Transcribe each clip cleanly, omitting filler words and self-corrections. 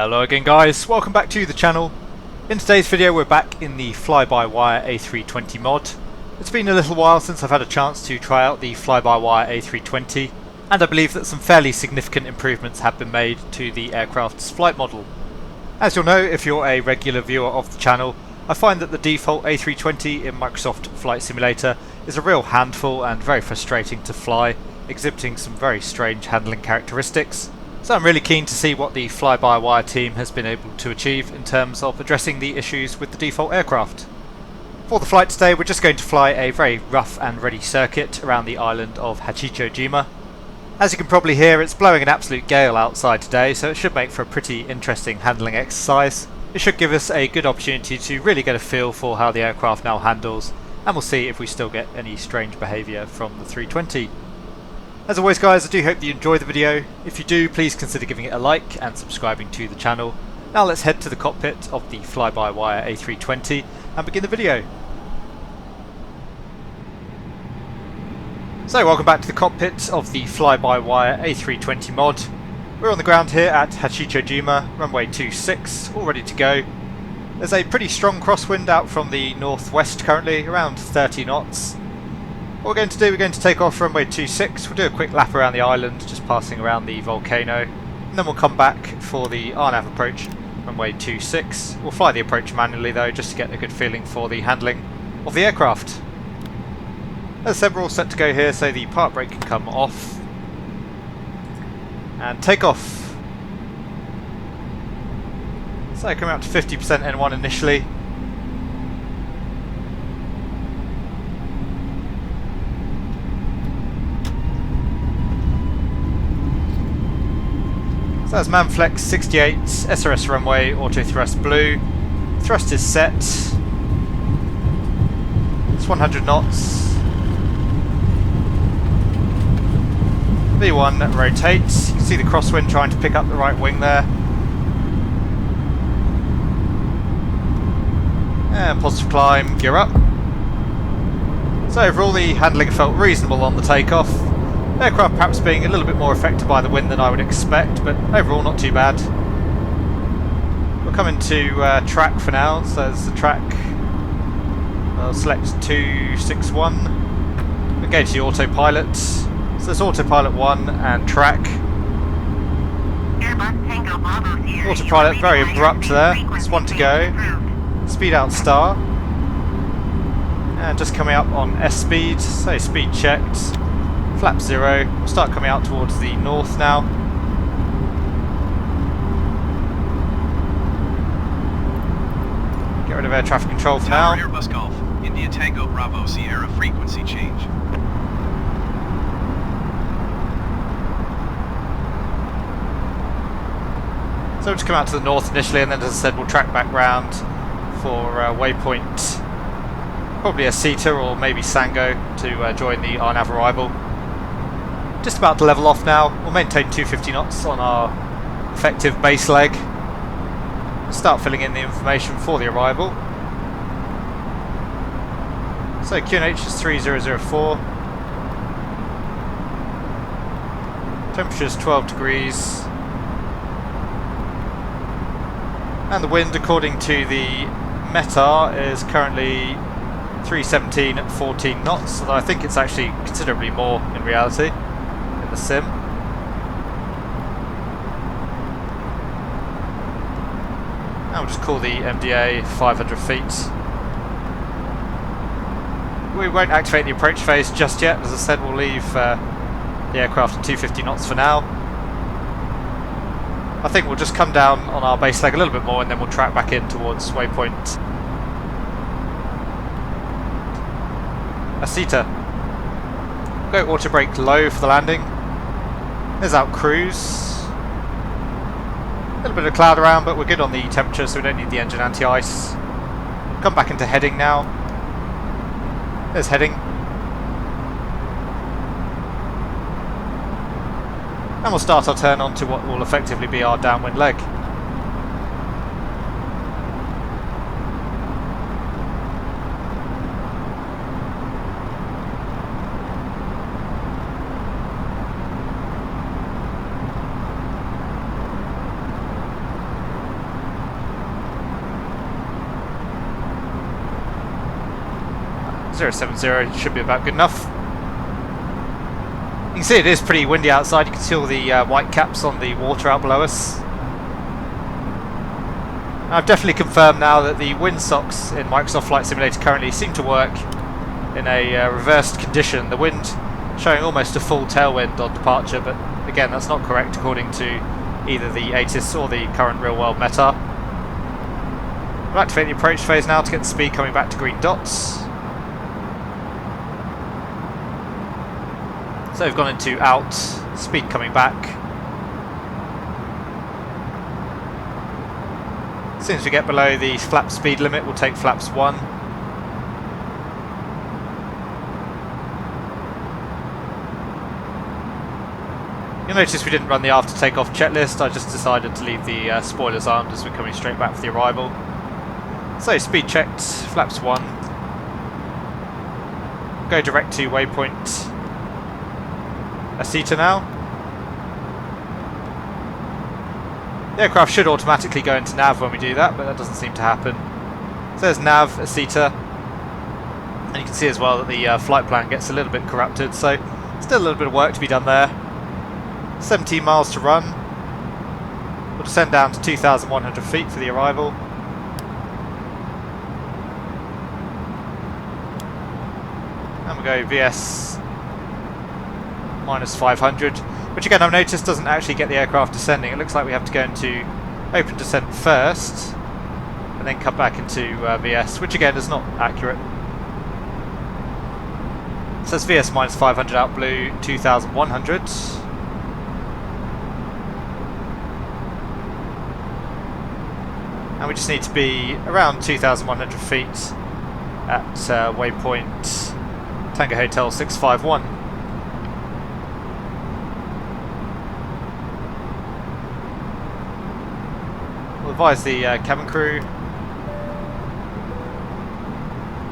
Hello again guys, welcome back to the channel. In today's video we're back in the Flybywire A320 mod. It's been a little while since I've had a chance to try out the Flybywire A320, and I believe that some fairly significant improvements have been made to the aircraft's flight model. As you'll know if you're a regular viewer of the channel, I find that the default A320 in Microsoft Flight Simulator is a real handful and very frustrating to fly, exhibiting some very strange handling characteristics. So I'm really keen to see what the Flybywire team has been able to achieve in terms of addressing the issues with the default aircraft. For the flight today we're just going to fly a very rough and ready circuit around the island of Hachijojima. As you can probably hear, it's blowing an absolute gale outside today, so it should make for a pretty interesting handling exercise. It should give us a good opportunity to really get a feel for how the aircraft now handles, and we'll see if we still get any strange behaviour from the 320. As always guys, I do hope that you enjoy the video. If you do, please consider giving it a like and subscribing to the channel. Now let's head to the cockpit of the Flybywire A320 and begin the video. So welcome back to the cockpit of the Flybywire A320 mod. We're on the ground here at Hachijojima, runway 26, all ready to go. There's a pretty strong crosswind out from the northwest currently, around 30 knots. What we're going to do, we're going to take off runway 26, we'll do a quick lap around the island, just passing around the volcano, and then we'll come back for the RNAV approach, runway 26. We'll fly the approach manually though, just to get a good feeling for the handling of the aircraft. As I said, we're all set to go here, so the park brake can come off. And take off. So coming up to 50% N1 initially. So that's Manflex 68, SRS runway, auto thrust blue. Thrust is set. It's 100 knots. V1 rotates. You can see the crosswind trying to pick up the right wing there. And positive climb, gear up. So overall the handling felt reasonable on the takeoff. Aircraft perhaps being a little bit more affected by the wind than I would expect, but overall not too bad. We'll come into track for now, so there's the track. I'll select 261. We'll go to the autopilot. So there's autopilot 1 and track. Autopilot very abrupt there, it's 1 to go. Speed out star. And just coming up on S speed, so speed checked. Flap 0, we'll start coming out towards the north now. Get rid of air traffic control for now. Airbus Golf, India Tango Bravo Sierra frequency change. So we'll just come out to the north initially, and then as I said we'll track back round for waypoint, probably a CETA or maybe Sango to join the RNAV arrival. Just about to level off now. We'll maintain 250 knots on our effective base leg. Start filling in the information for the arrival. So QNH is 3004. Temperature is 12 degrees. And the wind, according to the METAR, is currently 317 at 14 knots, although I think it's actually considerably more in reality. The sim. And we'll just call the MDA 500 feet. We won't activate the approach phase just yet. As I said, we'll leave the aircraft at 250 knots for now. I think we'll just come down on our base leg a little bit more and then we'll track back in towards waypoint Asita. Go auto brake low for the landing. There's out cruise. A little bit of cloud around, but we're good on the temperature, so we don't need the engine anti-ice. Come back into heading now. There's heading. And we'll start our turn onto what will effectively be our downwind leg. 070 should be about good enough. You can see it is pretty windy outside. You can see all the white caps on the water out below us. I've definitely confirmed now that the wind socks in Microsoft Flight Simulator currently seem to work in a reversed condition. The wind showing almost a full tailwind on departure, but again that's not correct according to either the ASUS or the current real-world meta. We'll activate the approach phase now to get the speed coming back to green dots. So we've gone into out, speed coming back. As soon as we get below the flap speed limit, we'll take flaps 1. You'll notice we didn't run the after takeoff checklist. I just decided to leave the spoilers armed as we're coming straight back for the arrival. So speed checked, flaps 1. Go direct to waypoint Asita now. The aircraft should automatically go into nav when we do that, but that doesn't seem to happen. So there's nav, Asita, and you can see as well that the flight plan gets a little bit corrupted, so still a little bit of work to be done there. 17 miles to run. We'll descend down to 2,100 feet for the arrival. And we'll go VS minus 500. Which again I've noticed doesn't actually get the aircraft descending. It looks like we have to go into open descent first and then come back into VS, which again is not accurate. It says VS minus 500 out blue, 2,100. And we just need to be around 2,100 feet at waypoint Tango Hotel 651. Advise the cabin crew.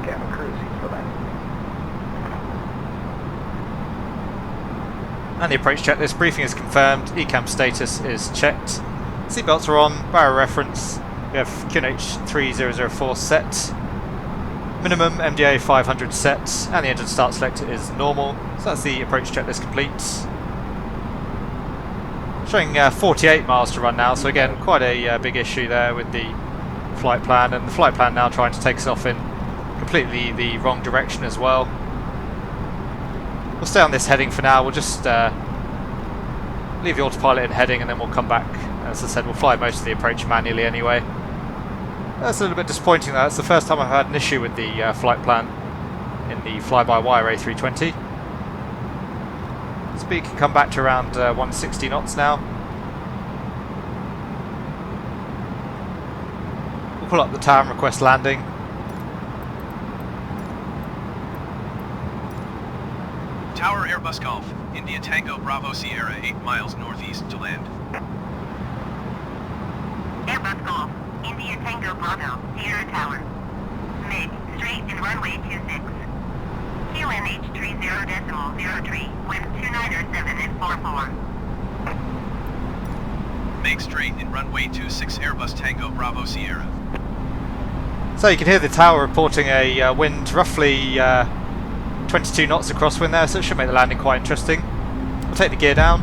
Cabin crew seats for that. And the approach checklist briefing is confirmed. ECAM status is checked. Seatbelts are on. Barrow reference. We have QNH 3004 set. Minimum MDA 500 set. And the engine start selector is normal. So that's the approach checklist complete. Showing 48 miles to run now, so again quite a big issue there with the flight plan, and the flight plan now trying to take us off in completely the wrong direction as well. We'll stay on this heading for now. We'll just leave the autopilot in heading and then we'll come back. As I said, we'll fly most of the approach manually anyway. That's a little bit disappointing though. That's the first time I've had an issue with the flight plan in the Flybywire A320. Speed can come back to around 160 knots now. We'll pull up the tower and request landing. Tower Airbus Golf, India Tango Bravo Sierra, 8 miles northeast to land. Airbus Golf, India Tango Bravo, Sierra Tower. Mid, straight and runway 26. QNH 30.03, wind 297 and 44. Make straight in runway 26 Airbus Tango Bravo Sierra. So you can hear the tower reporting a wind roughly 22 knots of crosswind there, so it should make the landing quite interesting. We'll take the gear down.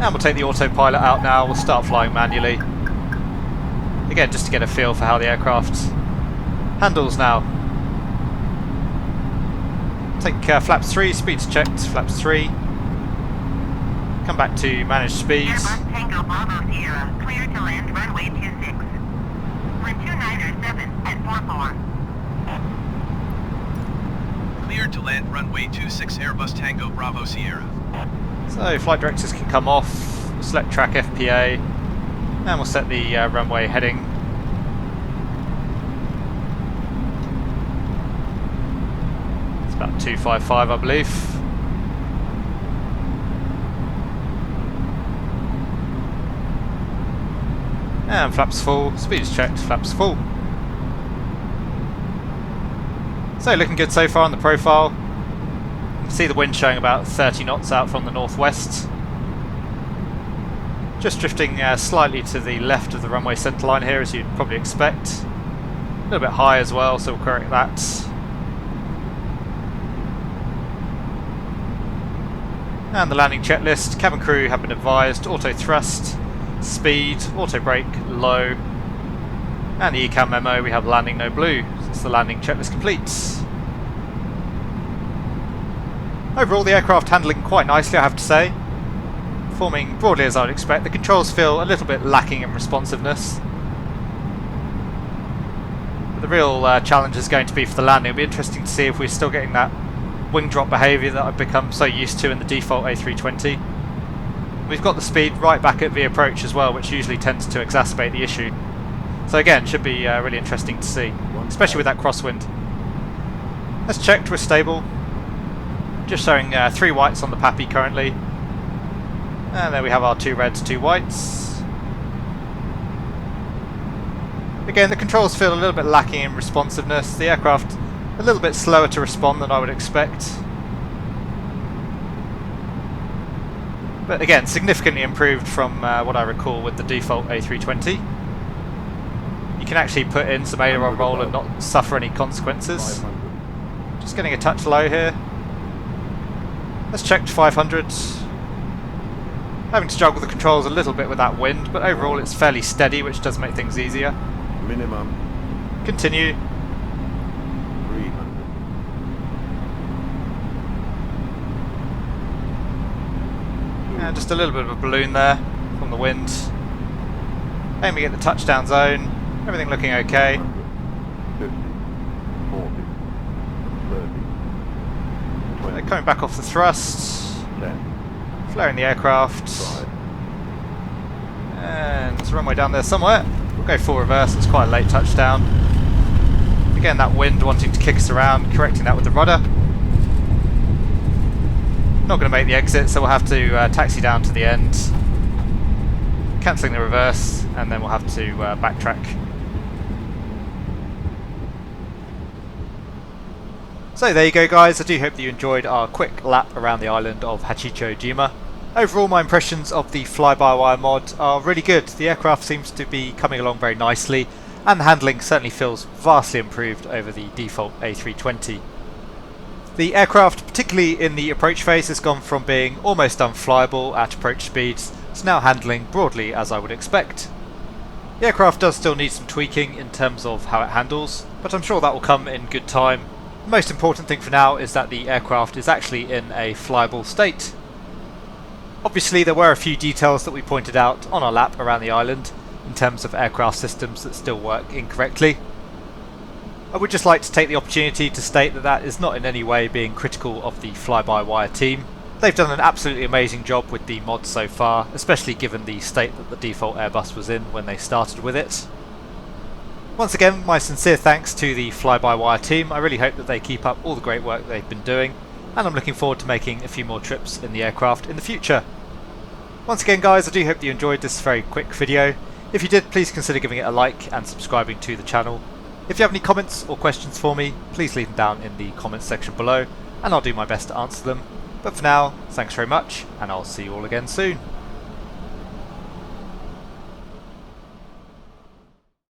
And we'll take the autopilot out now. We'll start flying manually. Again, just to get a feel for how the aircraft handles now. Take flaps 3, speeds checked, flaps 3. Come back to manage speeds. Airbus Tango Bravo Sierra, clear to land runway 26. Wind 297 at 44. Clear to land runway 26 Airbus Tango Bravo Sierra. So flight directors can come off, select track FPA, and we'll set the runway heading. It's about 255 I believe. And flaps full, speed is checked, flaps full. So looking good so far on the profile. You can See the wind showing about 30 knots out from the northwest. Just drifting slightly to the left of the runway centerline here, as you'd probably expect. A little bit high as well, so we'll correct that. And the landing checklist. Cabin crew have been advised: auto thrust, speed, auto brake, low. And the ECAM memo, we have landing no blue, since the landing checklist completes. Overall, the aircraft handling quite nicely, I have to say. Performing broadly as I would expect. The controls feel a little bit lacking in responsiveness. But the real challenge is going to be for the landing. It'll be interesting to see if we're still getting that wing drop behaviour that I've become so used to in the default A320. We've got the speed right back at the approach as well, which usually tends to exacerbate the issue. So again, should be really interesting to see, especially with that crosswind. As checked, we're stable. Just showing 3 whites on the PAPI currently. And there we have our 2 reds, 2 whites. Again, the controls feel a little bit lacking in responsiveness. The aircraft a little bit slower to respond than I would expect. But again, significantly improved from what I recall with the default A320. You can actually put in some aileron roll and not suffer any consequences. Just getting a touch low here. Let's check to 500. Having to juggle the controls a little bit with that wind, but overall it's fairly steady, which does make things easier. Minimum. Continue. 300. And just a little bit of a balloon there from the wind. Aiming at the touchdown zone. Everything looking okay. 50, 40, 30, 20, Coming back off the thrust. 10, Flaring the aircraft. 5. And there's a runway down there somewhere. We'll go full reverse, it's quite a late touchdown. Again, that wind wanting to kick us around, correcting that with the rudder. Not going to make the exit, so we'll have to taxi down to the end. Cancelling the reverse, and then we'll have to backtrack. So there you go guys, I do hope that you enjoyed our quick lap around the island of Hachijojima. Overall, my impressions of the Flybywire mod are really good. The aircraft seems to be coming along very nicely, and the handling certainly feels vastly improved over the default A320. The aircraft, particularly in the approach phase, has gone from being almost unflyable at approach speeds to now handling broadly as I would expect. The aircraft does still need some tweaking in terms of how it handles, but I'm sure that will come in good time. The most important thing for now is that the aircraft is actually in a flyable state. Obviously there were a few details that we pointed out on our lap around the island in terms of aircraft systems that still work incorrectly. I would just like to take the opportunity to state that that is not in any way being critical of the Flybywire team. They've done an absolutely amazing job with the mod so far, especially given the state that the default Airbus was in when they started with it. Once again, my sincere thanks to the Flybywire team. I really hope that they keep up all the great work they've been doing, and I'm looking forward to making a few more trips in the aircraft in the future. Once again guys, I do hope that you enjoyed this very quick video. If you did, please consider giving it a like and subscribing to the channel. If you have any comments or questions for me, please leave them down in the comments section below, and I'll do my best to answer them. But for now, thanks very much, and I'll see you all again soon.